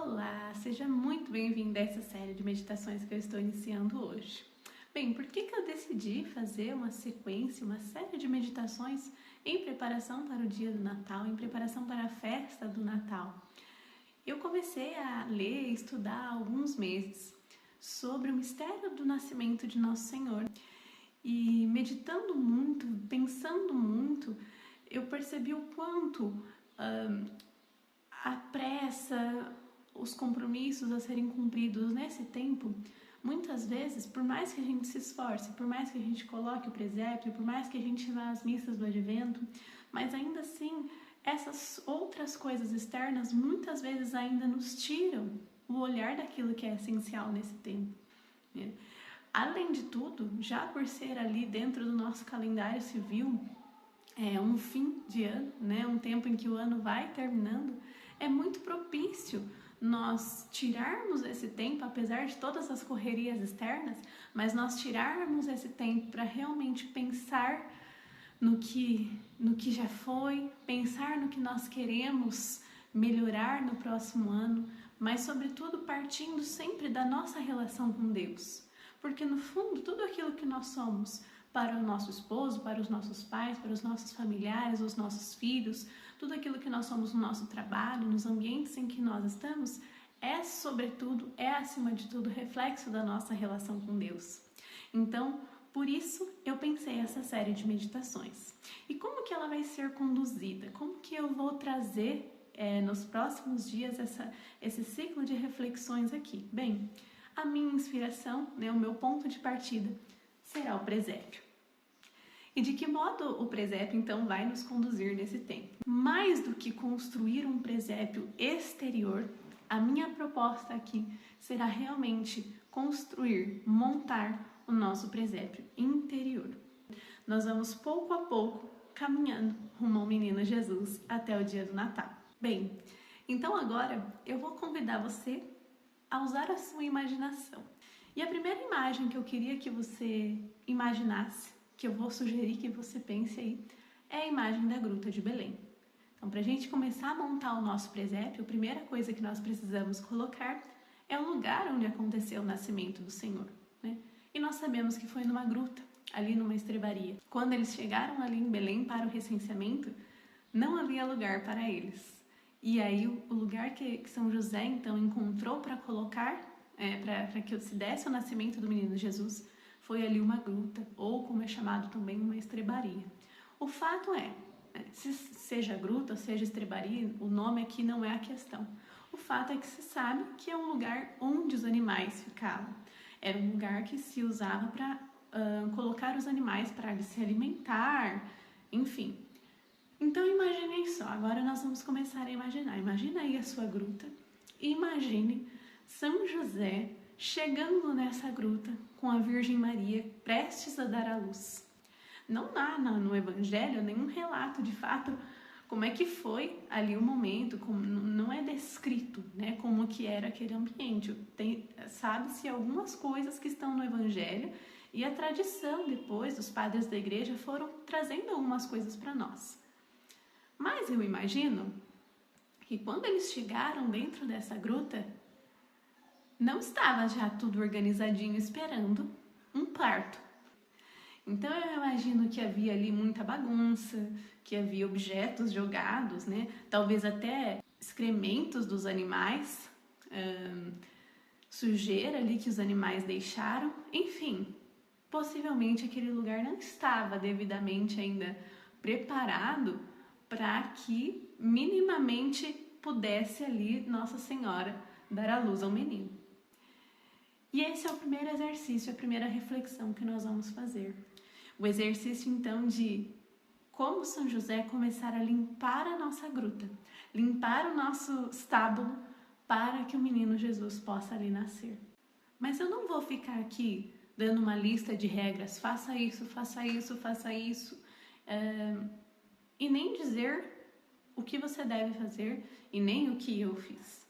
Olá, seja muito bem-vindo a essa série de meditações que eu estou iniciando hoje. Bem, por que eu decidi fazer uma sequência, uma série de meditações em preparação para o dia do Natal, em preparação para a festa do Natal? Eu comecei a ler e estudar há alguns meses sobre o mistério do nascimento de Nosso Senhor e meditando muito, pensando muito, eu percebi o quanto a pressa, os compromissos a serem cumpridos nesse tempo, muitas vezes, por mais que a gente se esforce, por mais que a gente coloque o presépio, por mais que a gente vá às missas do advento, mas ainda assim, essas outras coisas externas muitas vezes ainda nos tiram o olhar daquilo que é essencial nesse tempo, né? Além de tudo, já por ser ali dentro do nosso calendário civil, um fim de ano, né? Um tempo em que o ano vai terminando, é muito propício nós tirarmos esse tempo, apesar de todas as correrias externas, mas nós tirarmos esse tempo para realmente pensar no que já foi, pensar no que nós queremos melhorar no próximo ano, mas sobretudo partindo sempre da nossa relação com Deus. Porque no fundo, tudo aquilo que nós somos para o nosso esposo, para os nossos pais, para os nossos familiares, os nossos filhos, tudo aquilo que nós somos no nosso trabalho, nos ambientes em que nós estamos, é sobretudo, é acima de tudo, reflexo da nossa relação com Deus. Então, por isso eu pensei essa série de meditações. E como que ela vai ser conduzida? Como que eu vou trazer nos próximos dias esse ciclo de reflexões aqui? Bem, a minha inspiração, o meu ponto de partida, será o presépio. E de que modo o presépio, então, vai nos conduzir nesse tempo? Mais do que construir um presépio exterior, a minha proposta aqui será realmente construir, montar o nosso presépio interior. Nós vamos pouco a pouco caminhando rumo ao menino Jesus até o dia do Natal. Bem, então agora eu vou convidar você a usar a sua imaginação. E a primeira imagem que eu queria que você imaginasse, que eu vou sugerir que você pense aí, é a imagem da Gruta de Belém. Então, para a gente começar a montar o nosso presépio, a primeira coisa que nós precisamos colocar é o lugar onde aconteceu o nascimento do Senhor, né? E nós sabemos que foi numa gruta, ali numa estrebaria. Quando eles chegaram ali em Belém para o recenseamento, não havia lugar para eles. E aí o lugar que São José então encontrou para colocar, para que se desse o nascimento do menino Jesus, foi ali uma gruta, ou como é chamado também, uma estrebaria. O fato é, seja gruta ou seja estrebaria, o nome aqui não é a questão. O fato é que se sabe que é um lugar onde os animais ficavam. Era um lugar que se usava para colocar os animais para se alimentar, enfim. Então imaginem só, agora nós vamos começar a imaginar. Imagina aí a sua gruta e imagine São José chegando nessa gruta com a Virgem Maria prestes a dar à luz. Não há no Evangelho nenhum relato de fato como é que foi ali o momento, não é descrito, né, como que era aquele ambiente. Sabe-se algumas coisas que estão no Evangelho e a tradição depois dos padres da igreja foram trazendo algumas coisas para nós. Mas eu imagino que quando eles chegaram dentro dessa gruta, não estava já tudo organizadinho esperando um parto. Então eu imagino que havia ali muita bagunça, que havia objetos jogados, né? Talvez até excrementos dos animais, sujeira ali que os animais deixaram. Enfim, possivelmente aquele lugar não estava devidamente ainda preparado para que minimamente pudesse ali Nossa Senhora dar à luz ao menino. E esse é o primeiro exercício, a primeira reflexão que nós vamos fazer. O exercício, então, de como São José começar a limpar a nossa gruta, limpar o nosso estábulo para que o menino Jesus possa ali nascer. Mas eu não vou ficar aqui dando uma lista de regras, faça isso, faça isso, faça isso, e nem dizer o que você deve fazer e nem o que eu fiz.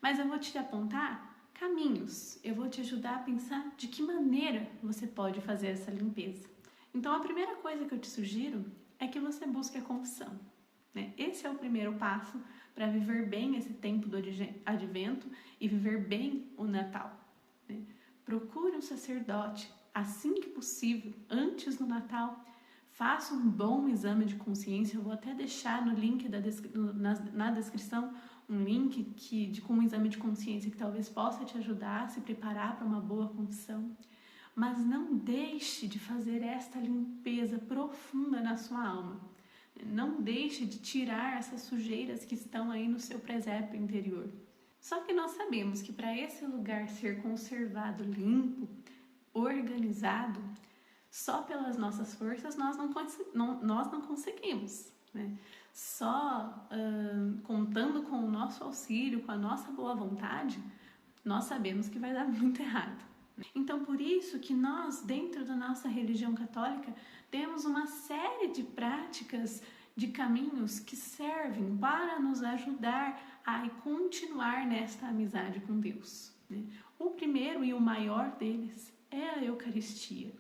Mas eu vou te apontar caminhos, eu vou te ajudar a pensar de que maneira você pode fazer essa limpeza. Então a primeira coisa que eu te sugiro é que você busque a confissão, né? Esse é o primeiro passo para viver bem esse tempo do advento e viver bem o Natal, né? Procure um sacerdote, assim que possível, antes do Natal. Faça um bom exame de consciência. Eu vou até deixar no link na descrição um link com um exame de consciência que talvez possa te ajudar a se preparar para uma boa confissão. Mas não deixe de fazer esta limpeza profunda na sua alma. Não deixe de tirar essas sujeiras que estão aí no seu presépio interior. Só que nós sabemos que para esse lugar ser conservado limpo, organizado, só pelas nossas forças nós não conseguimos, né? Só contando com o nosso auxílio, com a nossa boa vontade, nós sabemos que vai dar muito errado. Então, por isso que nós, dentro da nossa religião católica, temos uma série de práticas, de caminhos que servem para nos ajudar a continuar nesta amizade com Deus, né? O primeiro e o maior deles é a Eucaristia.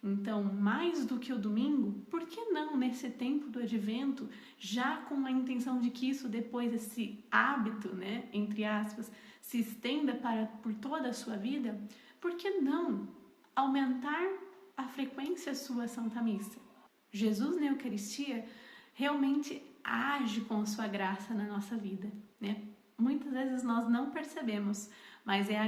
Então, mais do que o domingo, por que não nesse tempo do advento, já com a intenção de que isso depois, esse hábito, né, entre aspas, se estenda por toda a sua vida, por que não aumentar a frequência sua Santa Missa? Jesus na Eucaristia realmente age com a sua graça na nossa vida, né? Muitas vezes nós não percebemos, mas é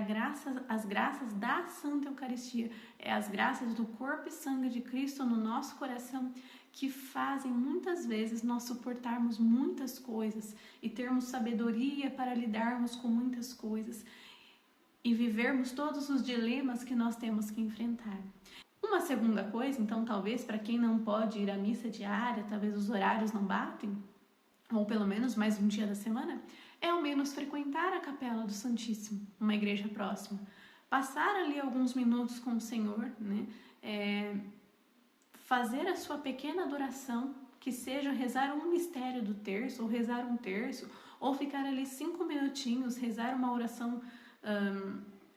as graças da Santa Eucaristia, é as graças do corpo e sangue de Cristo no nosso coração que fazem muitas vezes nós suportarmos muitas coisas e termos sabedoria para lidarmos com muitas coisas e vivermos todos os dilemas que nós temos que enfrentar. Uma segunda coisa, então, talvez para quem não pode ir à missa diária, talvez os horários não batem, ou pelo menos mais um dia da semana, é ao menos frequentar a Capela do Santíssimo, uma igreja próxima. Passar ali alguns minutos com o Senhor, né? Fazer a sua pequena adoração, que seja rezar um mistério do terço, ou rezar um terço, ou ficar ali 5 minutinhos, rezar uma oração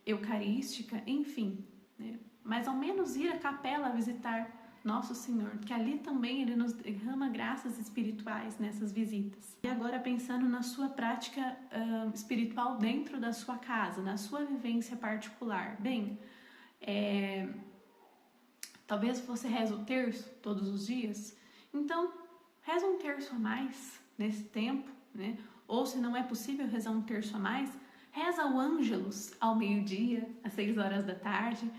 eucarística, enfim, né? Mas ao menos ir à capela visitar Nosso Senhor, que ali também Ele nos derrama graças espirituais nessas visitas. E agora pensando na sua prática espiritual dentro da sua casa, na sua vivência particular. Bem, talvez você reze o terço todos os dias, então reza um terço a mais nesse tempo, né? Ou se não é possível rezar um terço a mais, reza o Ângelus ao meio-dia, às 6 horas da tarde.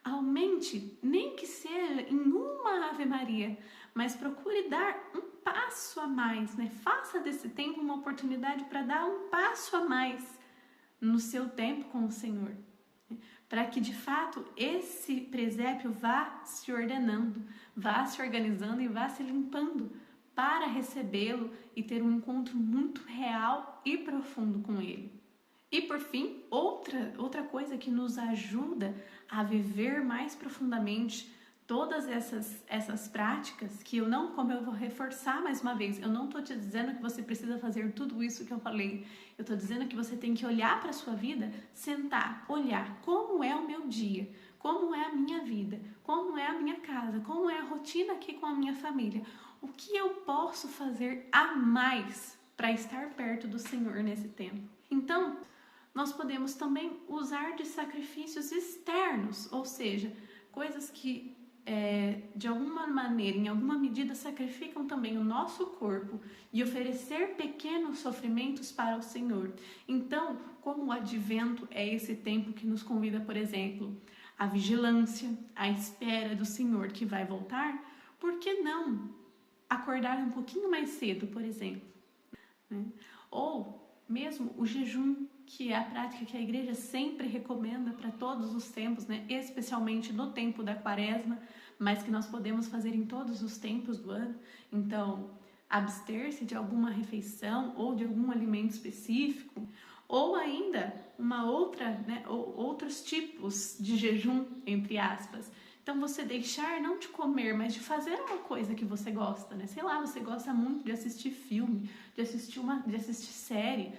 Aumente, nem que seja em uma Ave Maria, mas procure dar um passo a mais, né? Faça desse tempo uma oportunidade para dar um passo a mais no seu tempo com o Senhor, né? Para que de fato esse presépio vá se ordenando, vá se organizando e vá se limpando para recebê-lo e ter um encontro muito real e profundo com ele. E por fim, outra coisa que nos ajuda a viver mais profundamente todas essas práticas, que como eu vou reforçar mais uma vez, eu não estou te dizendo que você precisa fazer tudo isso que eu falei, eu estou dizendo que você tem que olhar para a sua vida, sentar, olhar como é o meu dia, como é a minha vida, como é a minha casa, como é a rotina aqui com a minha família, o que eu posso fazer a mais para estar perto do Senhor nesse tempo. Então, nós podemos também usar de sacrifícios externos, ou seja, coisas que de alguma maneira, em alguma medida, sacrificam também o nosso corpo e oferecer pequenos sofrimentos para o Senhor. Então, como o advento é esse tempo que nos convida, por exemplo, à vigilância, à espera do Senhor que vai voltar, por que não acordar um pouquinho mais cedo, por exemplo, né? Ou mesmo o jejum, que é a prática que a igreja sempre recomenda para todos os tempos, né? Especialmente no tempo da quaresma, mas que nós podemos fazer em todos os tempos do ano. Então, abster-se de alguma refeição ou de algum alimento específico, ou ainda outros tipos de jejum, entre aspas. Então, você deixar não de comer, mas de fazer uma coisa que você gosta, né? Sei lá, você gosta muito de assistir filme, de assistir série,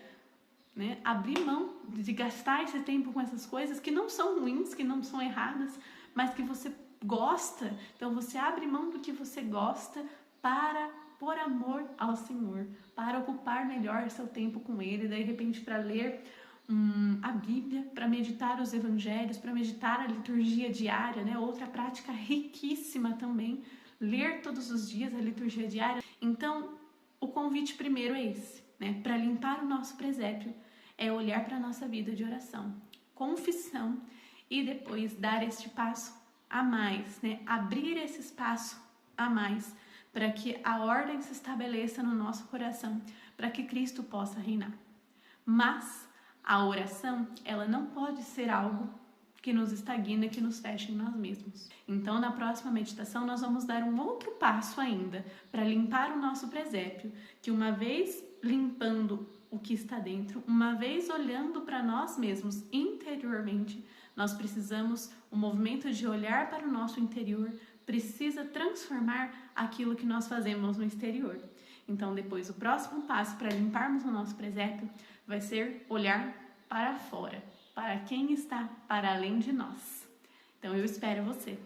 né? Abrir mão de gastar esse tempo com essas coisas que não são ruins, que não são erradas, mas que você gosta. Então você abre mão do que você gosta por amor ao Senhor, para ocupar melhor seu tempo com Ele, de repente para ler a Bíblia, para meditar os Evangelhos, para meditar a liturgia diária, né? Outra prática riquíssima também, ler todos os dias a liturgia diária. Então, o convite primeiro é esse, né? Para limpar o nosso presépio, é olhar para a nossa vida de oração, confissão e depois dar este passo a mais, né? Abrir esse espaço a mais para que a ordem se estabeleça no nosso coração, para que Cristo possa reinar. Mas a oração, ela não pode ser algo que nos estagna, que nos feche em nós mesmos. Então, na próxima meditação, nós vamos dar um outro passo ainda para limpar o nosso presépio, que uma vez limpando o que está dentro, uma vez olhando para nós mesmos interiormente, nós precisamos, o movimento de olhar para o nosso interior precisa transformar aquilo que nós fazemos no exterior. Então, depois, o próximo passo para limparmos o nosso presépio vai ser olhar para fora, para quem está para além de nós. Então, eu espero você.